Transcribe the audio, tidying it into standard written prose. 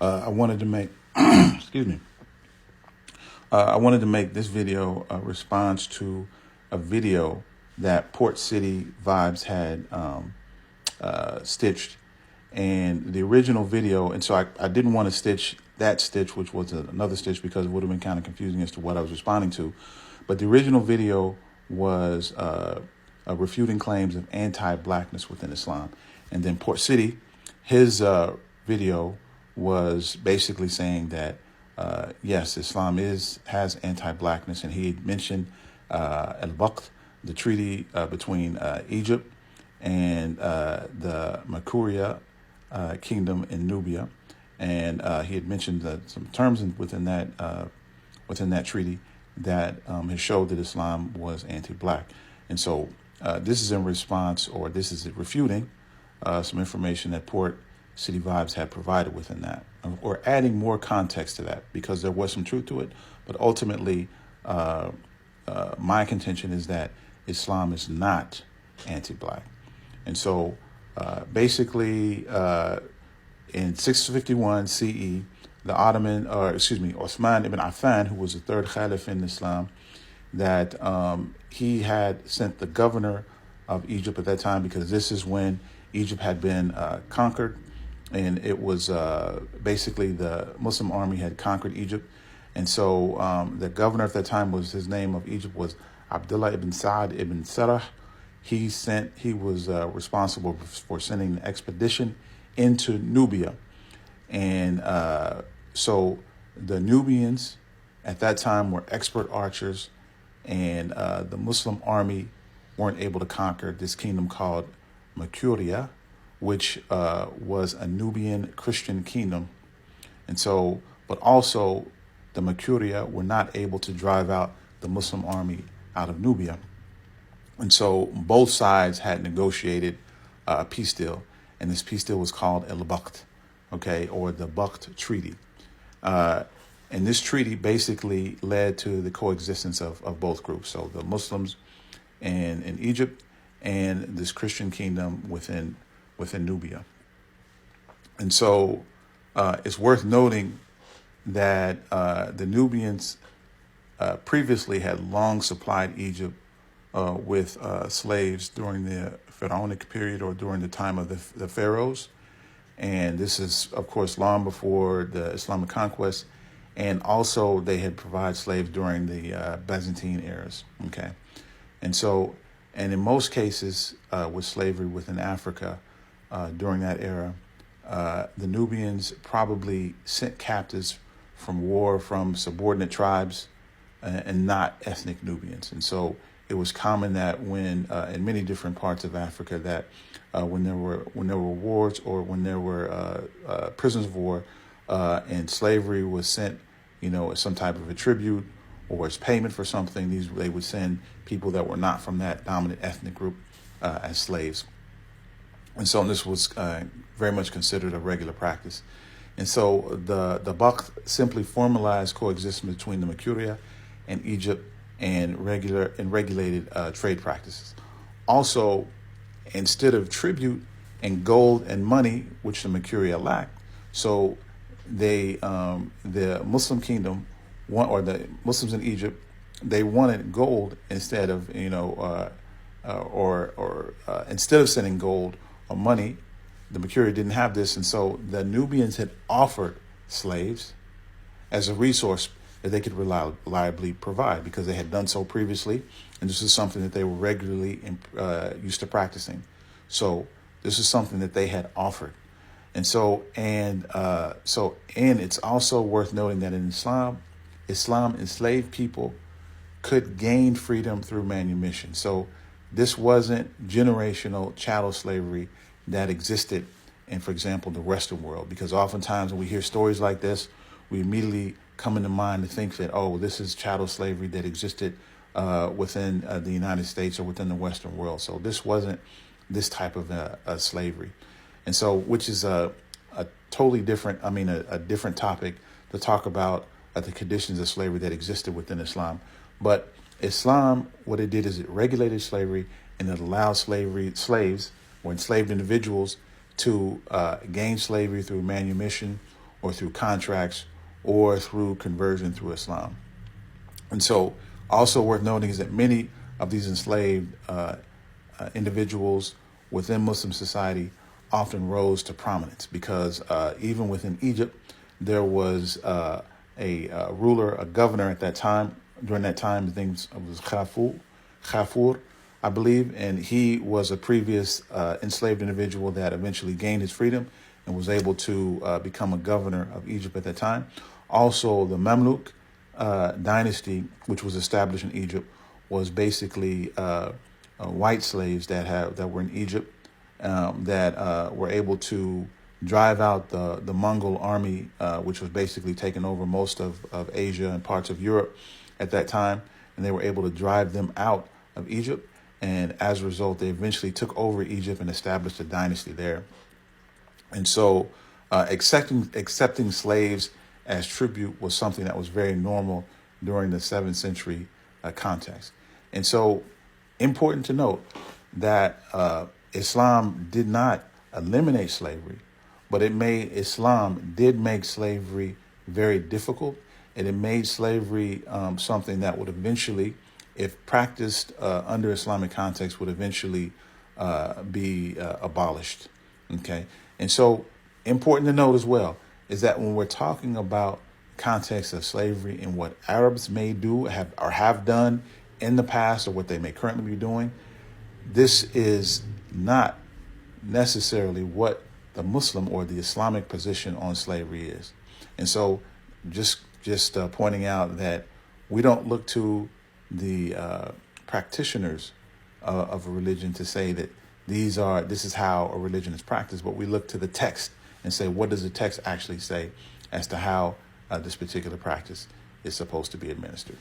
I wanted to make, excuse me, I wanted to make this video a response to a video that Port City Vibes had stitched. And the original video, and so I didn't want to stitch that stitch, which was another stitch, because it would have been kind of confusing as to what I was responding to. But the original video was refuting claims of anti-blackness within Islam. And then Port City, his video was basically saying that, yes, Islam has anti-blackness. And he had mentioned al-Baqt, the treaty between Egypt and the Makuria kingdom in Nubia. And he had mentioned some terms within that treaty that has showed that Islam was anti-black. And so this is in response, or this is refuting some information that Port City Vibes had provided within that, or adding more context to that, because there was some truth to it. But ultimately, my contention is that Islam is not anti-black. And so basically, in 651 CE, the Osman ibn Affan, who was the third caliph in Islam, that he had sent the governor of Egypt at that time, because this is when Egypt had been conquered, and it was basically the Muslim army had conquered Egypt. And so the governor at that time his name of Egypt was Abdullah ibn Sa'd ibn Sarah. He was responsible for sending an expedition into Nubia. And so the Nubians at that time were expert archers, and the Muslim army weren't able to conquer this kingdom called Makuria, which was a Nubian Christian kingdom. And so, but also the Makuria were not able to drive out the Muslim army out of Nubia. And so both sides had negotiated a peace deal, and this peace deal was called al-Baqt, okay, or the Baqt Treaty. And this treaty basically led to the coexistence of both groups, so the Muslims in Egypt and this Christian kingdom within Nubia. And so it's worth noting that the Nubians previously had long supplied Egypt with slaves during the Pharaonic period, or during the time of the pharaohs. And this is, of course, long before the Islamic conquest. And also they had provided slaves during the Byzantine eras. Okay. And so, and in most cases with slavery within Africa during that era, the Nubians probably sent captives from war from subordinate tribes and not ethnic Nubians. And so it was common that when in many different parts of Africa, that when there were wars, or when there were prisoners of war, and slavery was sent, as some type of a tribute or as payment for something, they would send people that were not from that dominant ethnic group as slaves. And so this was very much considered a regular practice. And so the Baqt simply formalized coexistence between the Makuria and Egypt, and regulated trade practices. Also, instead of tribute and gold and money, which the Makuria lacked, so the Muslim kingdom, or the Muslims in Egypt, they wanted gold instead of instead of sending gold or money. The Makuria didn't have this, and so the Nubians had offered slaves as a resource that they could reliably provide, because they had done so previously, and this is something that they were regularly used to practicing. So this is something that they had offered. And so it's also worth noting that in Islam enslaved people could gain freedom through manumission. So this wasn't generational chattel slavery that existed in, for example, the Western world, because oftentimes when we hear stories like this, we immediately come into mind to think that, oh, this is chattel slavery that existed within the United States or within the Western world. So this wasn't this type of slavery. And so, which is a totally different, a different topic to talk about the conditions of slavery that existed within Islam. But Islam, what it did is it regulated slavery, and it allowed slaves or enslaved individuals to gain slavery through manumission or through contracts or through conversion through Islam. And so also worth noting is that many of these enslaved individuals within Muslim society often rose to prominence because even within Egypt, there was a ruler, a governor at that time. During that time, his name was Khafur, I believe, and he was a previous enslaved individual that eventually gained his freedom and was able to become a governor of Egypt at that time. Also, the Mamluk dynasty, which was established in Egypt, was basically white slaves that were in Egypt that were able to drive out the Mongol army, which was basically taking over most of Asia and parts of Europe at that time. And they were able to drive them out of Egypt. And as a result, they eventually took over Egypt and established a dynasty there. And so accepting slaves as tribute was something that was very normal during the 7th century context. And so important to note that Islam did not eliminate slavery, but Islam did make slavery very difficult, and it made slavery something that would eventually, if practiced under Islamic context, would eventually be abolished. Okay, and so important to note as well is that when we're talking about context of slavery and what Arabs may do have done in the past or what they may currently be doing, this is not necessarily what the Muslim or the Islamic position on slavery is. And so just pointing out that we don't look to the practitioners of a religion to say that this is how a religion is practiced, but we look to the text and say, what does the text actually say as to how this particular practice is supposed to be administered?